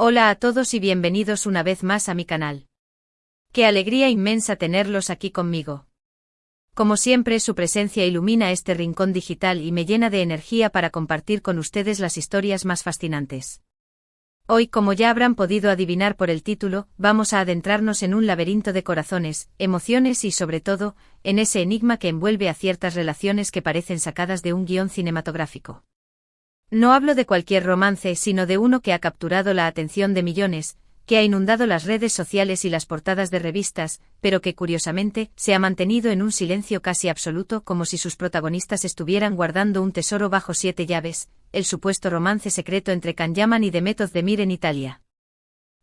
Hola a todos y bienvenidos una vez más a mi canal. Qué alegría inmensa tenerlos aquí conmigo. Como siempre, su presencia ilumina este rincón digital y me llena de energía para compartir con ustedes las historias más fascinantes. Hoy, como ya habrán podido adivinar por el título, vamos a adentrarnos en un laberinto de corazones, emociones y, sobre todo, en ese enigma que envuelve a ciertas relaciones que parecen sacadas de un guión cinematográfico. No hablo de cualquier romance, sino de uno que ha capturado la atención de millones, que ha inundado las redes sociales y las portadas de revistas, pero que curiosamente se ha mantenido en un silencio casi absoluto, como si sus protagonistas estuvieran guardando un tesoro bajo 7 llaves, el supuesto romance secreto entre Can Yaman y Demet Özdemir en Italia.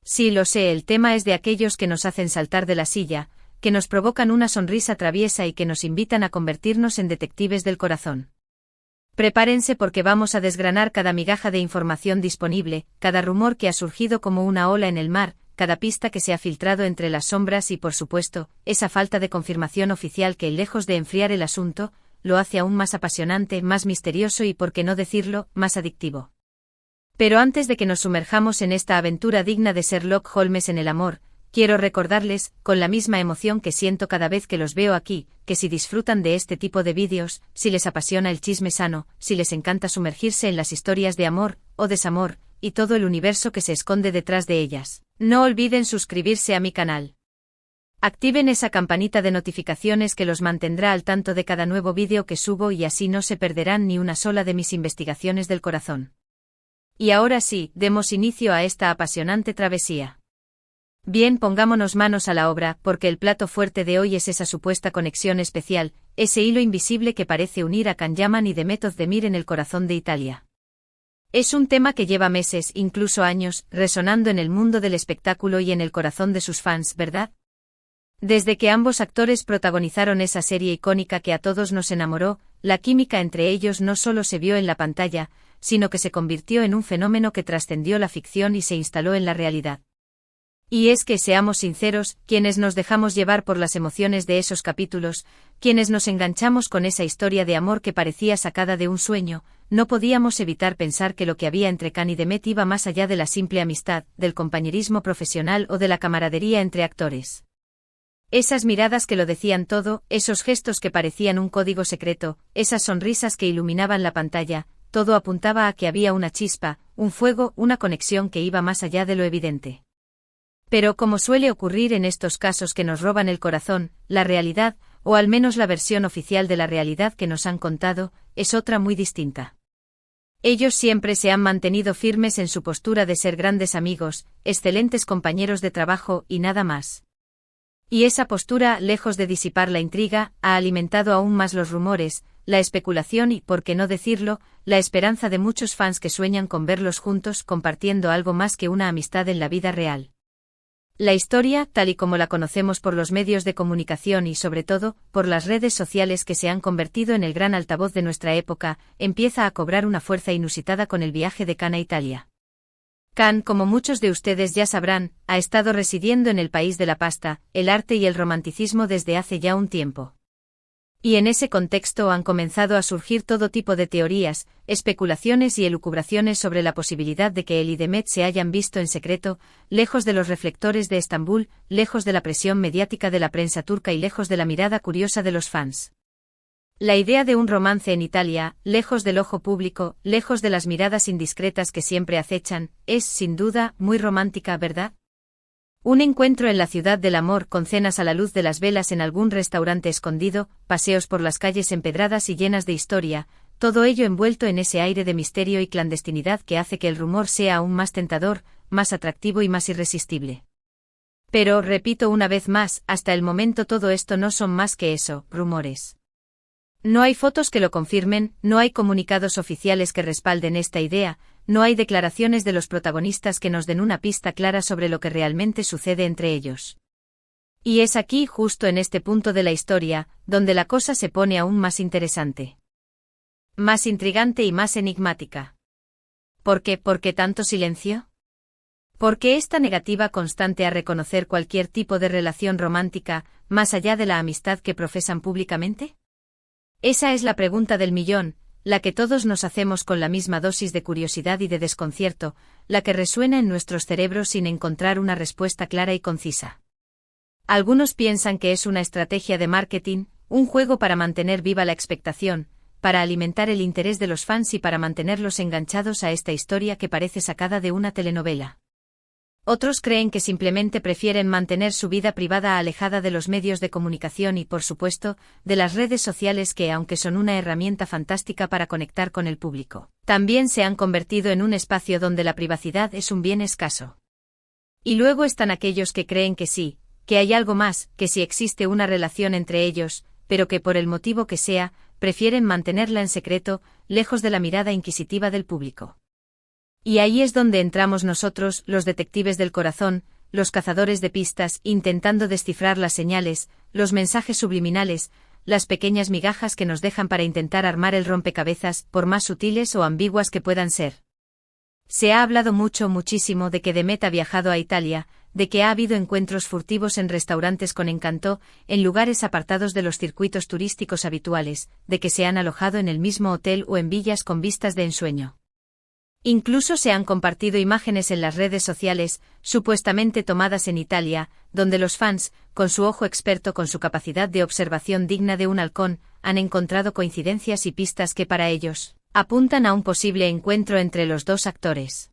Sí, lo sé, el tema es de aquellos que nos hacen saltar de la silla, que nos provocan una sonrisa traviesa y que nos invitan a convertirnos en detectives del corazón. Prepárense porque vamos a desgranar cada migaja de información disponible, cada rumor que ha surgido como una ola en el mar, cada pista que se ha filtrado entre las sombras y, por supuesto, esa falta de confirmación oficial que, lejos de enfriar el asunto, lo hace aún más apasionante, más misterioso y, por qué no decirlo, más adictivo. Pero antes de que nos sumerjamos en esta aventura digna de Sherlock Holmes en el amor, quiero recordarles, con la misma emoción que siento cada vez que los veo aquí, que si disfrutan de este tipo de vídeos, si les apasiona el chisme sano, si les encanta sumergirse en las historias de amor, o desamor, y todo el universo que se esconde detrás de ellas, no olviden suscribirse a mi canal. Activen esa campanita de notificaciones que los mantendrá al tanto de cada nuevo vídeo que subo y así no se perderán ni una sola de mis investigaciones del corazón. Y ahora sí, demos inicio a esta apasionante travesía. Bien, pongámonos manos a la obra, porque el plato fuerte de hoy es esa supuesta conexión especial, ese hilo invisible que parece unir a Can Yaman y Demet Özdemir en el corazón de Italia. Es un tema que lleva meses, incluso años, resonando en el mundo del espectáculo y en el corazón de sus fans, ¿verdad? Desde que ambos actores protagonizaron esa serie icónica que a todos nos enamoró, la química entre ellos no solo se vio en la pantalla, sino que se convirtió en un fenómeno que trascendió la ficción y se instaló en la realidad. Y es que, seamos sinceros, quienes nos dejamos llevar por las emociones de esos capítulos, quienes nos enganchamos con esa historia de amor que parecía sacada de un sueño, no podíamos evitar pensar que lo que había entre Can y Demet iba más allá de la simple amistad, del compañerismo profesional o de la camaradería entre actores. Esas miradas que lo decían todo, esos gestos que parecían un código secreto, esas sonrisas que iluminaban la pantalla, todo apuntaba a que había una chispa, un fuego, una conexión que iba más allá de lo evidente. Pero como suele ocurrir en estos casos que nos roban el corazón, la realidad, o al menos la versión oficial de la realidad que nos han contado, es otra muy distinta. Ellos siempre se han mantenido firmes en su postura de ser grandes amigos, excelentes compañeros de trabajo y nada más. Y esa postura, lejos de disipar la intriga, ha alimentado aún más los rumores, la especulación y, por qué no decirlo, la esperanza de muchos fans que sueñan con verlos juntos compartiendo algo más que una amistad en la vida real. La historia, tal y como la conocemos por los medios de comunicación y sobre todo, por las redes sociales que se han convertido en el gran altavoz de nuestra época, empieza a cobrar una fuerza inusitada con el viaje de Can a Italia. Can, como muchos de ustedes ya sabrán, ha estado residiendo en el país de la pasta, el arte y el romanticismo desde hace ya un tiempo. Y en ese contexto han comenzado a surgir todo tipo de teorías, especulaciones y elucubraciones sobre la posibilidad de que él y Demet se hayan visto en secreto, lejos de los reflectores de Estambul, lejos de la presión mediática de la prensa turca y lejos de la mirada curiosa de los fans. La idea de un romance en Italia, lejos del ojo público, lejos de las miradas indiscretas que siempre acechan, es, sin duda, muy romántica, ¿verdad? Un encuentro en la ciudad del amor con cenas a la luz de las velas en algún restaurante escondido, paseos por las calles empedradas y llenas de historia, todo ello envuelto en ese aire de misterio y clandestinidad que hace que el rumor sea aún más tentador, más atractivo y más irresistible. Pero, repito una vez más, hasta el momento todo esto no son más que eso, rumores. No hay fotos que lo confirmen, no hay comunicados oficiales que respalden esta idea, no hay declaraciones de los protagonistas que nos den una pista clara sobre lo que realmente sucede entre ellos. Y es aquí, justo en este punto de la historia, donde la cosa se pone aún más interesante. Más intrigante y más enigmática. ¿Por qué? ¿Por qué tanto silencio? ¿Por qué esta negativa constante a reconocer cualquier tipo de relación romántica, más allá de la amistad que profesan públicamente? Esa es la pregunta del millón, la que todos nos hacemos con la misma dosis de curiosidad y de desconcierto, la que resuena en nuestros cerebros sin encontrar una respuesta clara y concisa. Algunos piensan que es una estrategia de marketing, un juego para mantener viva la expectación, para alimentar el interés de los fans y para mantenerlos enganchados a esta historia que parece sacada de una telenovela. Otros creen que simplemente prefieren mantener su vida privada alejada de los medios de comunicación y, por supuesto, de las redes sociales que, aunque son una herramienta fantástica para conectar con el público, también se han convertido en un espacio donde la privacidad es un bien escaso. Y luego están aquellos que creen que sí, que hay algo más, que sí existe una relación entre ellos, pero que por el motivo que sea, prefieren mantenerla en secreto, lejos de la mirada inquisitiva del público. Y ahí es donde entramos nosotros, los detectives del corazón, los cazadores de pistas, intentando descifrar las señales, los mensajes subliminales, las pequeñas migajas que nos dejan para intentar armar el rompecabezas, por más sutiles o ambiguas que puedan ser. Se ha hablado muchísimo de que Demet ha viajado a Italia, de que ha habido encuentros furtivos en restaurantes con Encanto, en lugares apartados de los circuitos turísticos habituales, de que se han alojado en el mismo hotel o en villas con vistas de ensueño. Incluso se han compartido imágenes en las redes sociales, supuestamente tomadas en Italia, donde los fans, con su ojo experto, con su capacidad de observación digna de un halcón, han encontrado coincidencias y pistas que para ellos apuntan a un posible encuentro entre los dos actores.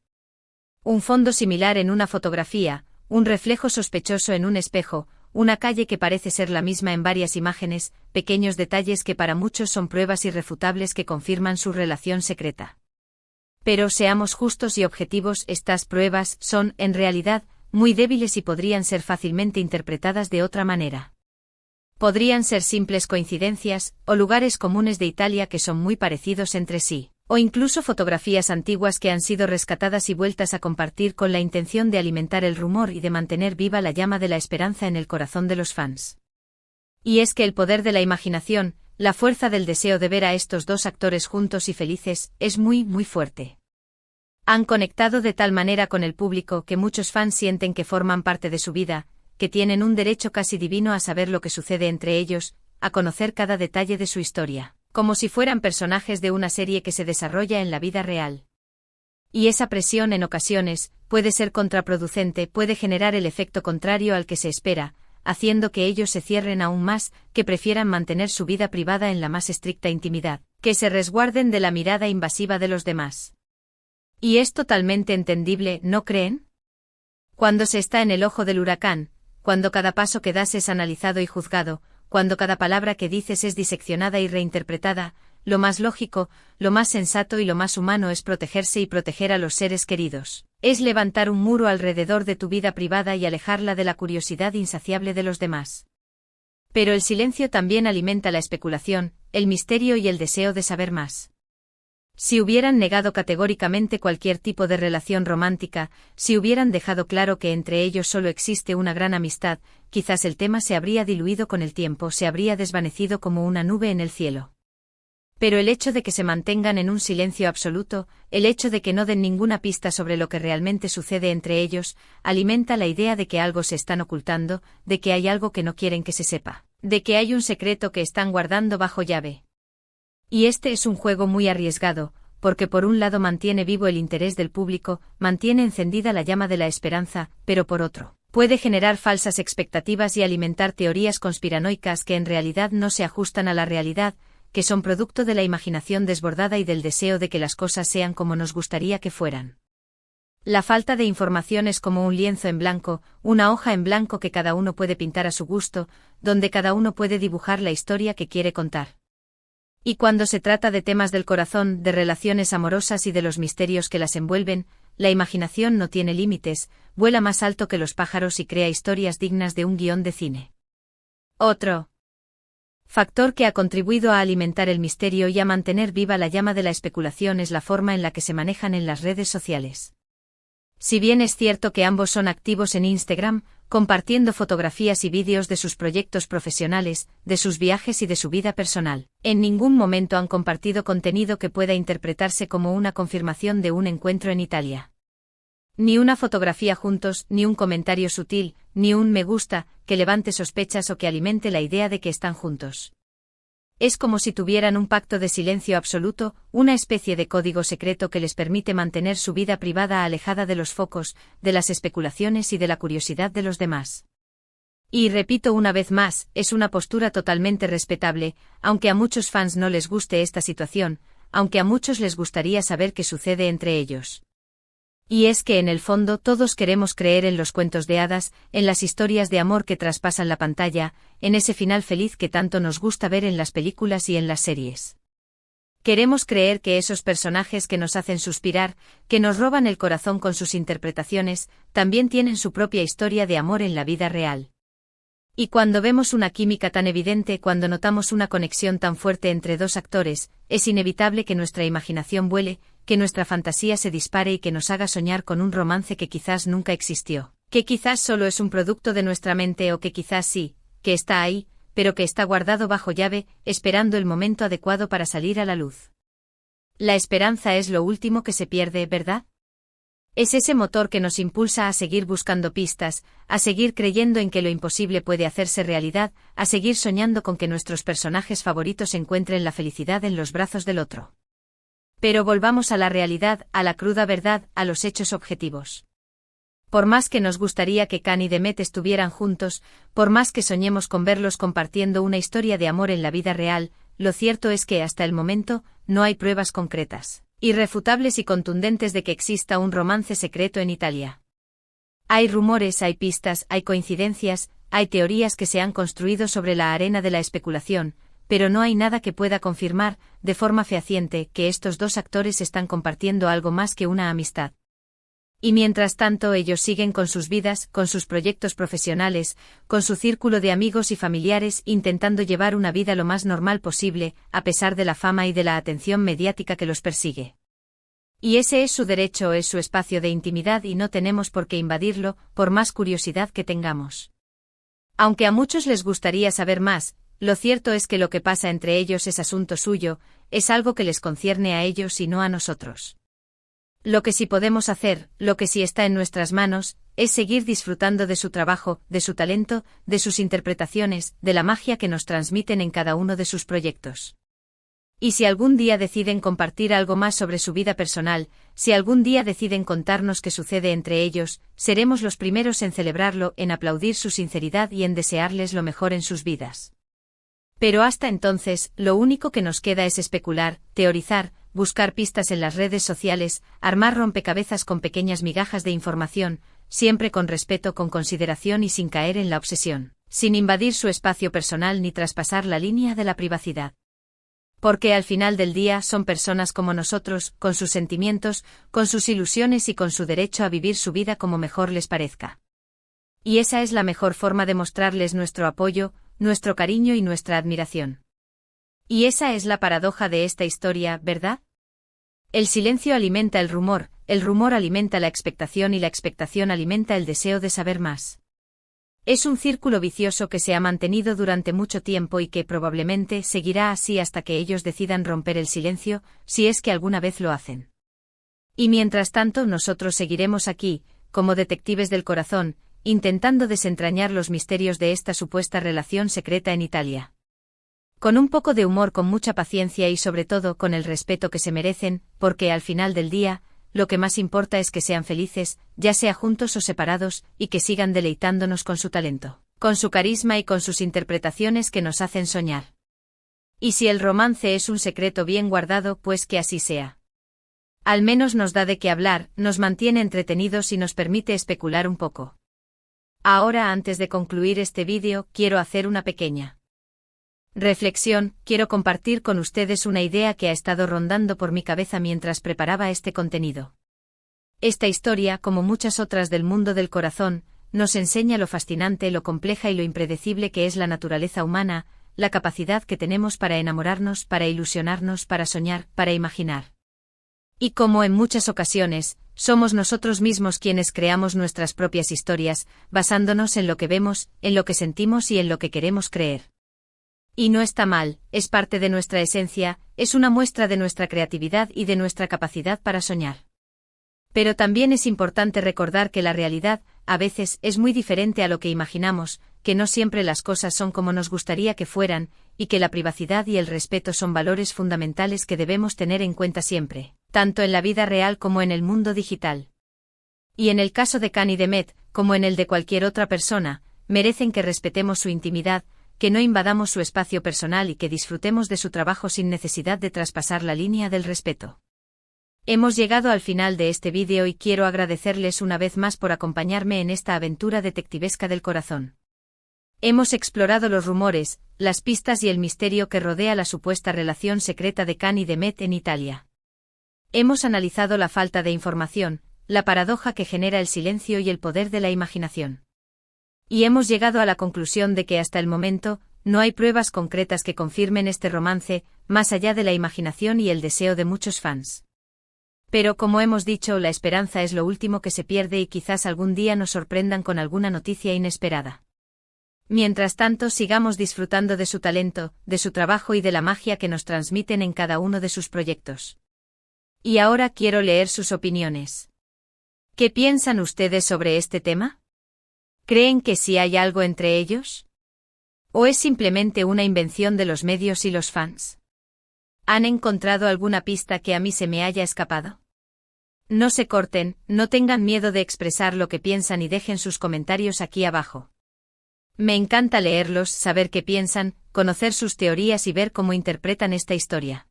Un fondo similar en una fotografía, un reflejo sospechoso en un espejo, una calle que parece ser la misma en varias imágenes, pequeños detalles que para muchos son pruebas irrefutables que confirman su relación secreta. Pero seamos justos y objetivos, estas pruebas son, en realidad, muy débiles y podrían ser fácilmente interpretadas de otra manera. Podrían ser simples coincidencias, o lugares comunes de Italia que son muy parecidos entre sí, o incluso fotografías antiguas que han sido rescatadas y vueltas a compartir con la intención de alimentar el rumor y de mantener viva la llama de la esperanza en el corazón de los fans. Y es que el poder de la imaginación, la fuerza del deseo de ver a estos dos actores juntos y felices, es muy fuerte. Han conectado de tal manera con el público que muchos fans sienten que forman parte de su vida, que tienen un derecho casi divino a saber lo que sucede entre ellos, a conocer cada detalle de su historia, como si fueran personajes de una serie que se desarrolla en la vida real. Y esa presión en ocasiones puede ser contraproducente, puede generar el efecto contrario al que se espera, haciendo que ellos se cierren aún más, que prefieran mantener su vida privada en la más estricta intimidad, que se resguarden de la mirada invasiva de los demás. Y es totalmente entendible, ¿no creen? Cuando se está en el ojo del huracán, cuando cada paso que das es analizado y juzgado, cuando cada palabra que dices es diseccionada y reinterpretada, lo más lógico, lo más sensato y lo más humano es protegerse y proteger a los seres queridos. Es levantar un muro alrededor de tu vida privada y alejarla de la curiosidad insaciable de los demás. Pero el silencio también alimenta la especulación, el misterio y el deseo de saber más. Si hubieran negado categóricamente cualquier tipo de relación romántica, si hubieran dejado claro que entre ellos solo existe una gran amistad, quizás el tema se habría diluido con el tiempo, se habría desvanecido como una nube en el cielo. Pero el hecho de que se mantengan en un silencio absoluto, el hecho de que no den ninguna pista sobre lo que realmente sucede entre ellos, alimenta la idea de que algo se están ocultando, de que hay algo que no quieren que se sepa, de que hay un secreto que están guardando bajo llave. Y este es un juego muy arriesgado, porque por un lado mantiene vivo el interés del público, mantiene encendida la llama de la esperanza, pero por otro, puede generar falsas expectativas y alimentar teorías conspiranoicas que en realidad no se ajustan a la realidad, que son producto de la imaginación desbordada y del deseo de que las cosas sean como nos gustaría que fueran. La falta de información es como un lienzo en blanco, una hoja en blanco que cada uno puede pintar a su gusto, donde cada uno puede dibujar la historia que quiere contar. Y cuando se trata de temas del corazón, de relaciones amorosas y de los misterios que las envuelven, la imaginación no tiene límites, vuela más alto que los pájaros y crea historias dignas de un guión de cine. Otro factor que ha contribuido a alimentar el misterio y a mantener viva la llama de la especulación es la forma en la que se manejan en las redes sociales. Si bien es cierto que ambos son activos en Instagram, compartiendo fotografías y vídeos de sus proyectos profesionales, de sus viajes y de su vida personal, en ningún momento han compartido contenido que pueda interpretarse como una confirmación de un encuentro en Italia. Ni una fotografía juntos, ni un comentario sutil, ni un me gusta, que levante sospechas o que alimente la idea de que están juntos. Es como si tuvieran un pacto de silencio absoluto, una especie de código secreto que les permite mantener su vida privada alejada de los focos, de las especulaciones y de la curiosidad de los demás. Y repito una vez más, es una postura totalmente respetable, aunque a muchos fans no les guste esta situación, aunque a muchos les gustaría saber qué sucede entre ellos. Y es que en el fondo todos queremos creer en los cuentos de hadas, en las historias de amor que traspasan la pantalla, en ese final feliz que tanto nos gusta ver en las películas y en las series. Queremos creer que esos personajes que nos hacen suspirar, que nos roban el corazón con sus interpretaciones, también tienen su propia historia de amor en la vida real. Y cuando vemos una química tan evidente, cuando notamos una conexión tan fuerte entre dos actores, es inevitable que nuestra imaginación vuele, que nuestra fantasía se dispare y que nos haga soñar con un romance que quizás nunca existió, que quizás solo es un producto de nuestra mente o que quizás sí, que está ahí, pero que está guardado bajo llave, esperando el momento adecuado para salir a la luz. La esperanza es lo último que se pierde, ¿verdad? Es ese motor que nos impulsa a seguir buscando pistas, a seguir creyendo en que lo imposible puede hacerse realidad, a seguir soñando con que nuestros personajes favoritos encuentren la felicidad en los brazos del otro. Pero volvamos a la realidad, a la cruda verdad, a los hechos objetivos. Por más que nos gustaría que Khan y Demet estuvieran juntos, por más que soñemos con verlos compartiendo una historia de amor en la vida real, lo cierto es que hasta el momento, no hay pruebas concretas, irrefutables y contundentes de que exista un romance secreto en Italia. Hay rumores, hay pistas, hay coincidencias, hay teorías que se han construido sobre la arena de la especulación, pero no hay nada que pueda confirmar, de forma fehaciente, que estos dos actores están compartiendo algo más que una amistad. Y mientras tanto ellos siguen con sus vidas, con sus proyectos profesionales, con su círculo de amigos y familiares, intentando llevar una vida lo más normal posible, a pesar de la fama y de la atención mediática que los persigue. Y ese es su derecho, es su espacio de intimidad y no tenemos por qué invadirlo, por más curiosidad que tengamos. Aunque a muchos les gustaría saber más, lo cierto es que lo que pasa entre ellos es asunto suyo, es algo que les concierne a ellos y no a nosotros. Lo que sí podemos hacer, lo que sí está en nuestras manos, es seguir disfrutando de su trabajo, de su talento, de sus interpretaciones, de la magia que nos transmiten en cada uno de sus proyectos. Y si algún día deciden compartir algo más sobre su vida personal, si algún día deciden contarnos qué sucede entre ellos, seremos los primeros en celebrarlo, en aplaudir su sinceridad y en desearles lo mejor en sus vidas. Pero hasta entonces, lo único que nos queda es especular, teorizar, buscar pistas en las redes sociales, armar rompecabezas con pequeñas migajas de información, siempre con respeto, con consideración y sin caer en la obsesión, sin invadir su espacio personal ni traspasar la línea de la privacidad. Porque al final del día son personas como nosotros, con sus sentimientos, con sus ilusiones y con su derecho a vivir su vida como mejor les parezca. Y esa es la mejor forma de mostrarles nuestro apoyo, nuestro cariño y nuestra admiración. Y esa es la paradoja de esta historia, ¿verdad? El silencio alimenta el rumor alimenta la expectación y la expectación alimenta el deseo de saber más. Es un círculo vicioso que se ha mantenido durante mucho tiempo y que probablemente seguirá así hasta que ellos decidan romper el silencio, si es que alguna vez lo hacen. Y mientras tanto nosotros seguiremos aquí, como detectives del corazón, intentando desentrañar los misterios de esta supuesta relación secreta en Italia. Con un poco de humor, con mucha paciencia y sobre todo con el respeto que se merecen, porque al final del día, lo que más importa es que sean felices, ya sea juntos o separados, y que sigan deleitándonos con su talento, con su carisma y con sus interpretaciones que nos hacen soñar. Y si el romance es un secreto bien guardado, pues que así sea. Al menos nos da de qué hablar, nos mantiene entretenidos y nos permite especular un poco. Ahora, antes de concluir este vídeo, quiero hacer una pequeña reflexión, quiero compartir con ustedes una idea que ha estado rondando por mi cabeza mientras preparaba este contenido. Esta historia, como muchas otras del mundo del corazón, nos enseña lo fascinante, lo compleja y lo impredecible que es la naturaleza humana, la capacidad que tenemos para enamorarnos, para ilusionarnos, para soñar, para imaginar. Y como en muchas ocasiones, somos nosotros mismos quienes creamos nuestras propias historias, basándonos en lo que vemos, en lo que sentimos y en lo que queremos creer. Y no está mal, es parte de nuestra esencia, es una muestra de nuestra creatividad y de nuestra capacidad para soñar. Pero también es importante recordar que la realidad, a veces, es muy diferente a lo que imaginamos, que no siempre las cosas son como nos gustaría que fueran, y que la privacidad y el respeto son valores fundamentales que debemos tener en cuenta siempre, tanto en la vida real como en el mundo digital. Y en el caso de Khan y Demet, como en el de cualquier otra persona, merecen que respetemos su intimidad, que no invadamos su espacio personal y que disfrutemos de su trabajo sin necesidad de traspasar la línea del respeto. Hemos llegado al final de este vídeo y quiero agradecerles una vez más por acompañarme en esta aventura detectivesca del corazón. Hemos explorado los rumores, las pistas y el misterio que rodea la supuesta relación secreta de Khan y Demet en Italia. Hemos analizado la falta de información, la paradoja que genera el silencio y el poder de la imaginación. Y hemos llegado a la conclusión de que hasta el momento, no hay pruebas concretas que confirmen este romance, más allá de la imaginación y el deseo de muchos fans. Pero como hemos dicho, la esperanza es lo último que se pierde y quizás algún día nos sorprendan con alguna noticia inesperada. Mientras tanto, sigamos disfrutando de su talento, de su trabajo y de la magia que nos transmiten en cada uno de sus proyectos. Y ahora quiero leer sus opiniones. ¿Qué piensan ustedes sobre este tema? ¿Creen que sí hay algo entre ellos? ¿O es simplemente una invención de los medios y los fans? ¿Han encontrado alguna pista que a mí se me haya escapado? No se corten, no tengan miedo de expresar lo que piensan y dejen sus comentarios aquí abajo. Me encanta leerlos, saber qué piensan, conocer sus teorías y ver cómo interpretan esta historia.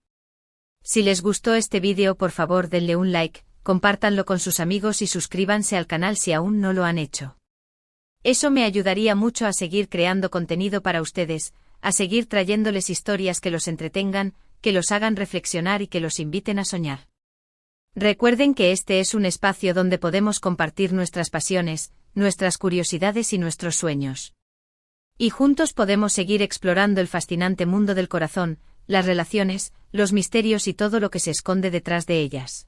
Si les gustó este vídeo, por favor denle un like, compártanlo con sus amigos y suscríbanse al canal si aún no lo han hecho. Eso me ayudaría mucho a seguir creando contenido para ustedes, a seguir trayéndoles historias que los entretengan, que los hagan reflexionar y que los inviten a soñar. Recuerden que este es un espacio donde podemos compartir nuestras pasiones, nuestras curiosidades y nuestros sueños. Y juntos podemos seguir explorando el fascinante mundo del corazón, las relaciones, los misterios y todo lo que se esconde detrás de ellas.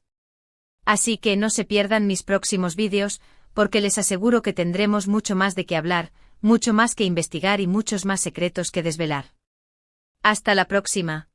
Así que no se pierdan mis próximos vídeos, porque les aseguro que tendremos mucho más de qué hablar, mucho más que investigar y muchos más secretos que desvelar. Hasta la próxima.